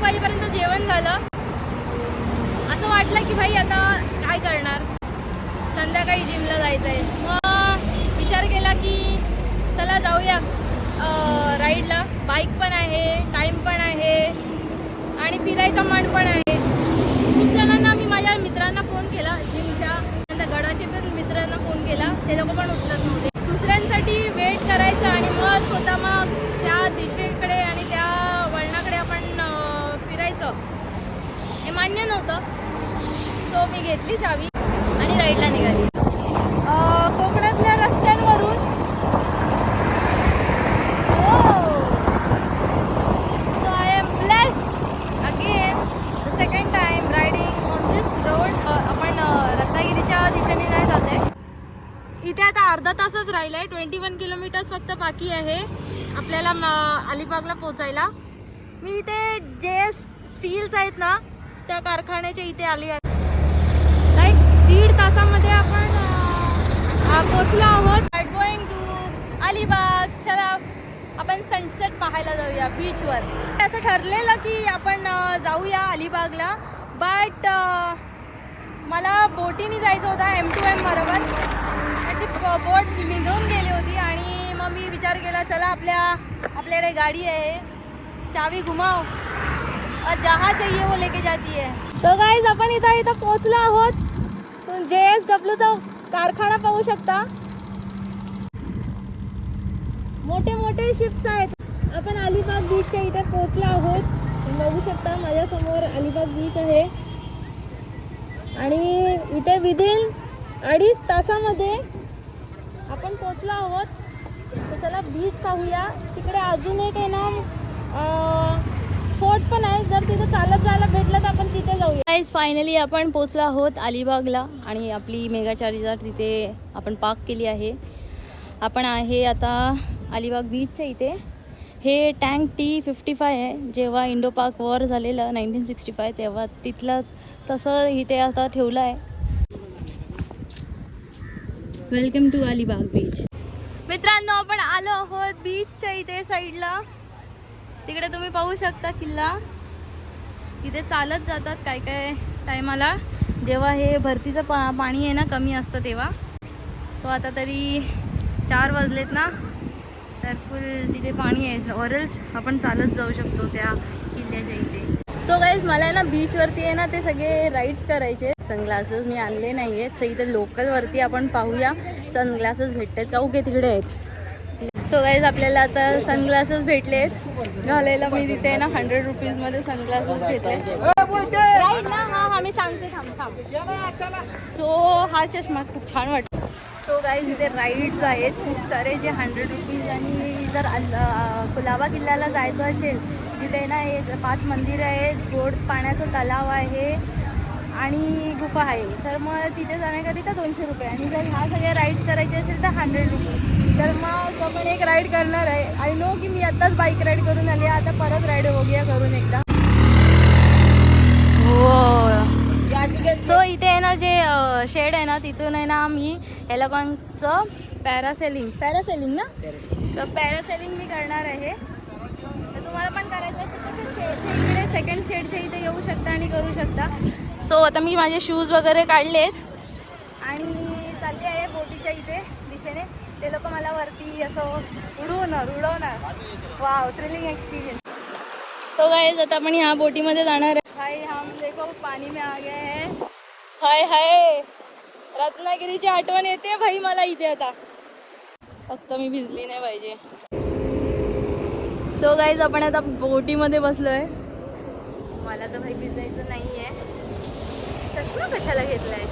वाजेपर्यंत जेवण झालं. असं वाटलं की भाई आता काय करणार, संध्याकाळी जिमला जायचं आहे. मग विचार केला की चला जाऊया राईडला. बाईक पण आहे, टाईम पण आहे आणि फिरायचा मन पण आहे. खूप जणांना मी माझ्या मित्रांना फोन केला जिमच्या, नंतर गडाचे पण मित्रांना फोन केला, ते लोक पण उचलत नव्हते. दुसऱ्यांसाठी वेट करायचं आणि मग स्वतः मग त्या दिशेकडे आणि त्या वळणाकडे आपण फिरायचं हे मान्य नव्हतं. सो मी घेतली चावी आणि राईडला निघाली. कोकणातल्या रस्त्यांवरून so I am blessed again the second time riding on this road. आपण रत्नागिरीच्या दिशेने नाही जात आहे. इथे आता अर्धा तासच राहिला आहे. 21 किलोमीटर्स फक्त बाकी आहे आपल्याला अलिबागला पोचायला. मी इथे JS स्टील्स आहेत ना त्या कारखान्याच्या इथे आली आहे. लाईक 1.5 तासामध्ये आपण पोचलो आहोत. Going to Alibag. चला आपण सनसेट पाहायला जाऊया बीचवर. असं ठरलेलं की आपण जाऊया अलिबागला, बट मला बोटीने जायचं होतं M2M बरोबर. ती बोट निघून गेली होती आणि मग मी विचार केला चला आपल्याकडे गाडी आहे, चावी घुमाव और जहाँ चाहिए वो लेके जाती है. तो गाइस आपण इथं पोहोचलो आहोत. JSWचा कारखाना पाहू शकता. मोठे मोठे शिप्स आहेत. आपण अलिबाग बीचच्या इथे पोहोचलो आहोत. बघू शकता माझ्यासमोर अलिबाग बीच आहे आणि इथे विदिन 2.5 तासामध्ये आपण पोहोचलो आहोत. तर चला बीच पाहूया. तिकडे अजून एक आहे ना फोर्ट पण आहे. जर तिथे चालत जायला भेटलं तर आपण तिथे जाऊया. गाइस फायनली आपण पोहोचलो आहोत अलिबागला आणि आपली मेगा चार्जर तिथे आपण पार्क केली आहे. आपण आहे आता अलिबाग बीचच्या इथे. हे टँक T55 आहे. जेव्हा इंडो पाक वॉर झालेलं 1965 तेव्हा तिथलं तसं इथे आता ठेवलं आहे. Welcome to Alibag beach. मित्रांनो आपण आलो आहोत बीचच्या इथे साईडला. तिकडे तुम्ही पाहू शकता किल्ला. इथे चालत जातात काय काय टायमाला, जेव्हा हे भरतीचं पाणी आहे ना कमी असतं तेव्हा. सो आता तरी 4 वाजलेत ना, तर फुल तिथे पाणी आहे. ऑरल्स आपण चालत जाऊ शकतो त्या किल्ल्याच्या इथे. सो गाईज मला आहे ना बीचवरती आहे ना ते सगळे राईड्स करायचे. सनग्लासेस मी आणले नाही आहेत. सो इथे लोकलवरती आपण पाहूया सनग्लासेस भेटतात का. ओके तिकडे आहेत. सो गाईज आपल्याला आता सनग्लासेस भेटले आहेत घालायला. मी तिथे ना 100 रुपीजमध्ये सनग्लासेस घेतले. राईट ना. हां मी सांगते थांब. सो हा चष्मा खूप छान वाटतो. सो गाईज इथे राईड्स आहेत खूप सारे जे 100 रुपीज. आणि जर कुलाबा किल्ल्याला जायचं असेल तिथे ना एक 5 मंदिरं आहेत, गोड पाण्याचा तलाव आहे आणि गुफा आहे. तर मग तिथे जाण्याकरिता 200 रुपये. आणि जर ह्या सगळ्या राईड्स करायचे असेल तर 100 रुपये. तर मग आपण एक राईड करणार आहे. आय नो की मी आत्ताच बाईक राईड करून आली, आता परत राईड बघूया करून एकदा. सो इथे आहे ना जे शेड आहे ना तिथून आहे ना मी या लोकांचं पॅरासेलिंग ना, तर पॅरासेलिंग मी करणार आहे. तर तुम्हाला पण करायचं असेल तर इकडे सेकंड शेडच्या इथे येऊ शकता आणि करू शकता. सो आता मी माझे शूज वगैरे काढलेत आणि चालले आहे बोटीच्या इथे दिशेने. ते लोक मला वरती असं उडवणार. Wow thrilling experience. So guys आता आपण ह्या बोटीमध्ये जाणार आहे. भाई हम देखो पाणी में आ गए हैं. हाय रत्नागिरीची आठवण येते भाई मला इथे आता. फक्त मी भिजली नाही पाहिजे. सो गाइस आपण आता बोटीमध्ये बसलोय. मला तर भाई भिजायचं नाहीये. चष्मा कशाला घेतलाय.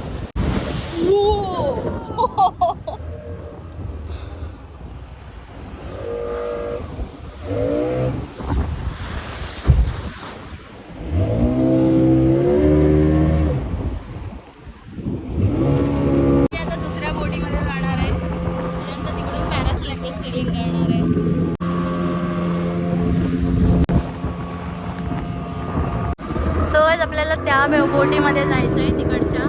आता दुसऱ्या बोटीमध्ये जाणार आहे. त्यानंतर तिकडून पॅरासेलिंग करणार आहे. सो आपल्याला त्या बोटीमध्ये जायचं आहे तिकडच्या.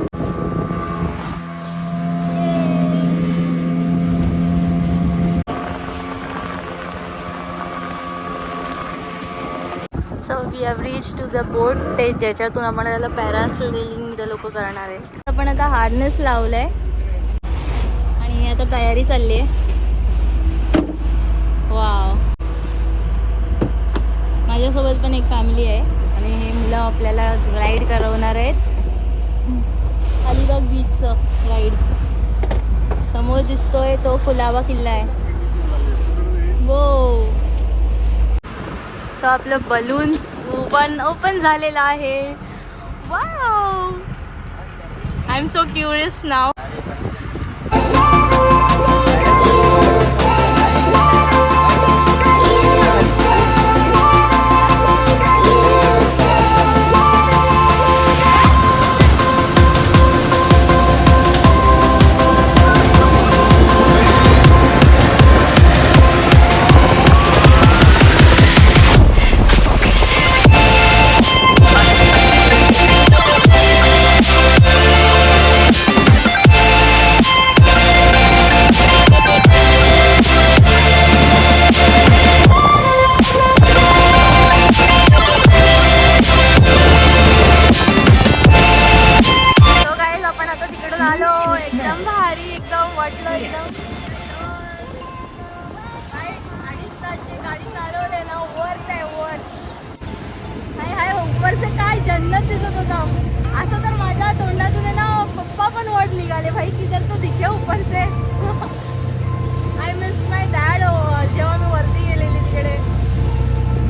So we have reach to the boat, ते ज्याच्यातून आपण त्याला पॅरासेलिंग ते लोक करणार आहे. आपण आता हार्नेस लावलाय आणि आता तयारी चालली आहे. वाव, माझ्यासोबत पण एक फॅमिली आहे आणि हे मुलं आपल्याला राईड करवणार आहेत. अलिबाग बीचचं राईड. समोर दिसतोय तो कुलाबा किल्ला आहे. वो सो आपलं बलून ओपन झालेलं आहे. Wow, I am so curious now. काय जन्नत दिसत होता. असं तर माझ्या तोंडातून आहे ना पप्पा पण वर्ड निघाले भाई की जर तो दिखे ऊपर से. I miss my dad. जेव्हा मी वरती गेलेली तिकडे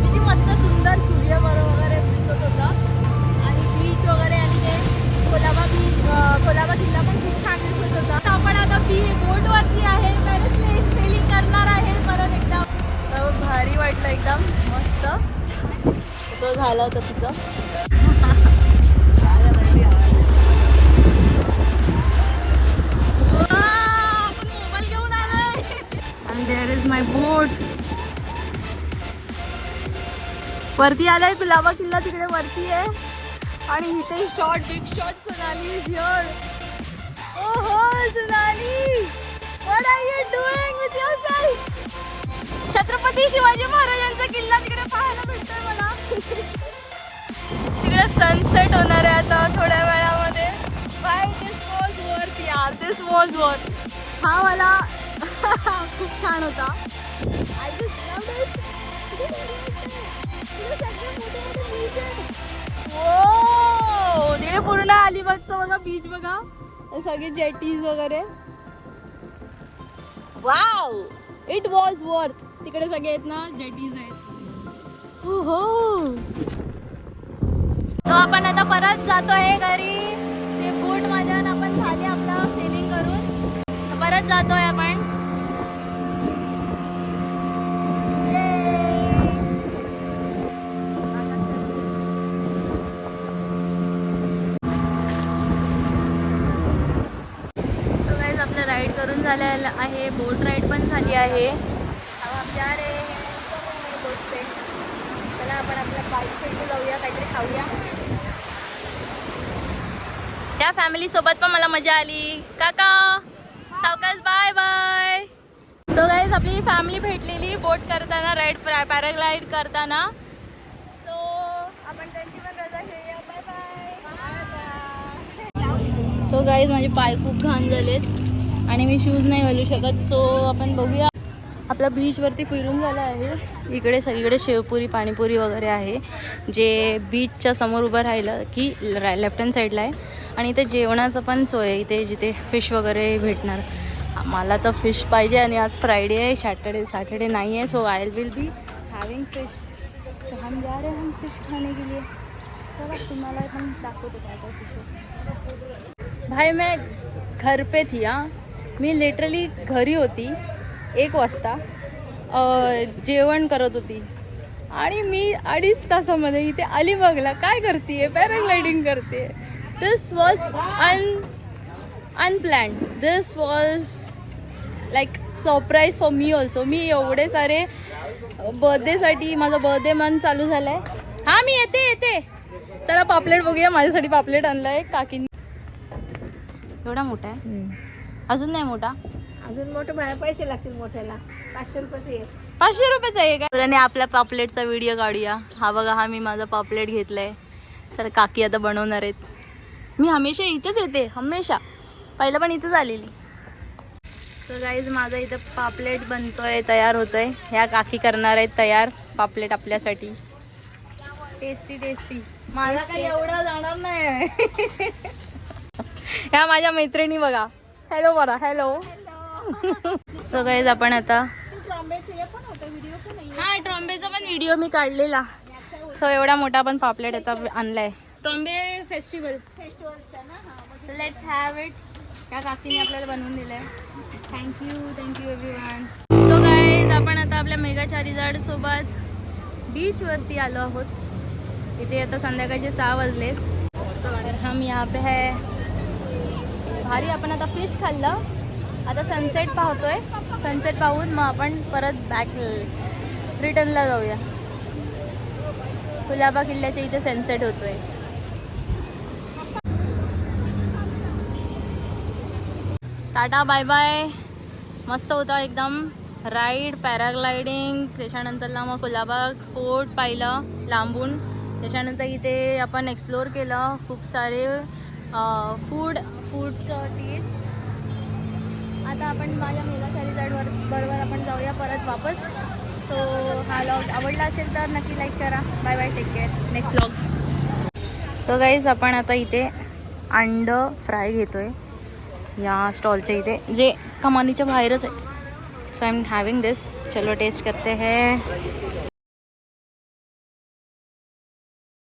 किती मस्त सुंदर सूर्य वगैरे दिसत होता आणि बीच वगैरे आणि ते कोलाबा किल्ला पण खूप छान दिसत होता. आपण आता बोटवरती आहे, पॅरासेलिंग करणार आहे परत एकदा. भारी वाटलं एकदम मस्त. तो झाला होता तिचं. मोबाईल घेऊन आलोय आणि देअर इज माय बोट. वरती आलाय कुलाबा किल्ला, तिकडे वरती आहे आणि इथे big shot Sonali is here. ओहो Sonali, what are you doing with yourself? Chhatrapati Shivaji महाराजांचा किल्ला तिकडे पाहायला भेटतोय मला. तिकडे सनसेट होणार आहे आता थोड्या वेळामध्ये. बाय, दिस वॉज वर्थ यार, दिस वॉज वर्थ. हा मला खूप छान होता. I just loved it. ओ तिकडे पूर्ण अलिबागचं बघा बीच बघा, सगळे जेटीज वगैरे. Wow, it was worth. तिकडे सगळे आहेत ना जेटीज आहेत. हो तो आपण आता परत जातोय घरी. ते बोट माझ्या आपण झाले आपला सेलिंग करून परत जातोय आपण. तो गाइस आपलं राईड करून झालेलं आहे, बोट राईड पण झाली आहे. जा रे बोट से. चला आपण आपल्या बाईक साईडला जाऊया, काहीतरी खाऊया. त्या फॅमिली सोबत पण मला मजा आली. काका सावकाश, बाय बाय. सो गाईज आपली फॅमिली भेटलेली बोट करताना, राईड पॅराग्लाइड करताना. सो आपण त्यांची पण रजा घेऊया. Bye bye. सो गाईज माझे पाय खूप घाण झालेत आणि मी शूज नाही घालू शकत. सो आपण बघूया. आपला बीचवरती फिरून झाला आहे. इकडे सगळीकडे शेवपुरी पाणीपुरी वगैरे आहे, जे बीचच्या समोर उभं राहिलं की लेफ्ट हँड साईडला आहे. आणि इथे जेवणाचं पण सोय आहे इथे, जिथे फिश वगैरे भेटणार. मला तर फिश पाहिजे आणि आज फ्रायडे आहे, सॅटर्डे नाही आहे. So I will be having fish. तो हम जा रहे हैं हम फिश खाने के लिए. चला तुम्हाला हम दाखवतो काय काय फिश. भाई मैं घर पे थी. मी लिटरली घरी होती 1 वाजता, जेवण करत होती आणि मी 2.5 तासामध्ये इथे अलिबागला काय करते, पॅराग्लायडिंग करते. This was unplanned. This was like surprise for me also. मी एवढे सारे बर्थडेसाठी, माझा बर्थडे मंथ चालू झाला आहे. हां मी येते. चला पापलेट बघूया. माझ्यासाठी पापलेट आणला आहे काकींनी. एवढा मोठा आहे, अजून नाही मोठा. अजून मोठं पैसे लागतील मोठ्याला. 500 रुपये. 500 आहे का? आणि आपल्या पापलेटचा व्हिडिओ काढूया. हा बघा, हा मी माझा पापलेट घेतलाय. तर काकी आता बनवणार आहेत. मी हमेशा इथेच येते, हमेशा. पहिला पण इथेच आलेली. तर गाईज माझा इथं पापलेट बनतोय, तयार होतोय. ह्या काकी करणार आहेत तयार पापलेट आपल्यासाठी. Tasty tasty. मला काही एवढं जाणार नाही. ह्या माझ्या मैत्रिणी बघा. हॅलो बरा, हॅलो. सो गाईज आपण आता हा ट्रॉम्बेचा पण व्हिडिओ मी काढलेला. सो एवढा मोठा पण पापलेट आता आणलाय. Trombay festival. Let's have it. या काकीने आपल्याला बनवून दिलंय. Thank you everyone. सो गाईज आपण आता आपल्या मेगा चारीजाड सोबत बीचवरती आलो आहोत. इथे आता संध्याकाळचे 6 वाजले. तर हम यहाँ पे है. भारी. आपण आता फिश खाल्लं. आता सनसेट पाहतोय. सनसेट पाहून मग आपण परत बॅक रिटर्नला जाऊया. कुलाबा किल्ल्याच्या इथे सनसेट होतोय. Tata bye bye. मस्त होता एकदम राईड, पॅराग्लायडिंग. त्याच्यानंतरला मग कुलाबा फोर्ट पाहिलं लांबून. त्याच्यानंतर इथे आपण एक्सप्लोअर केलं खूप सारे फूडचं टेस्ट. आता आपण माझ्या मेगा चारीजाडवर बरोबर आपण जाऊया परत वापस. सो हा व्लॉग आवडला असेल तर नक्की लाईक करा. Bye bye, take care. Next vlog. So guys आपण आता इथे अंड फ्राय घेतोय या स्टॉलच्या इथे, जे कमानीच्या बाहेरच आहे. सो आय एम हॅविंग दिस. चलो टेस्ट करते हैं.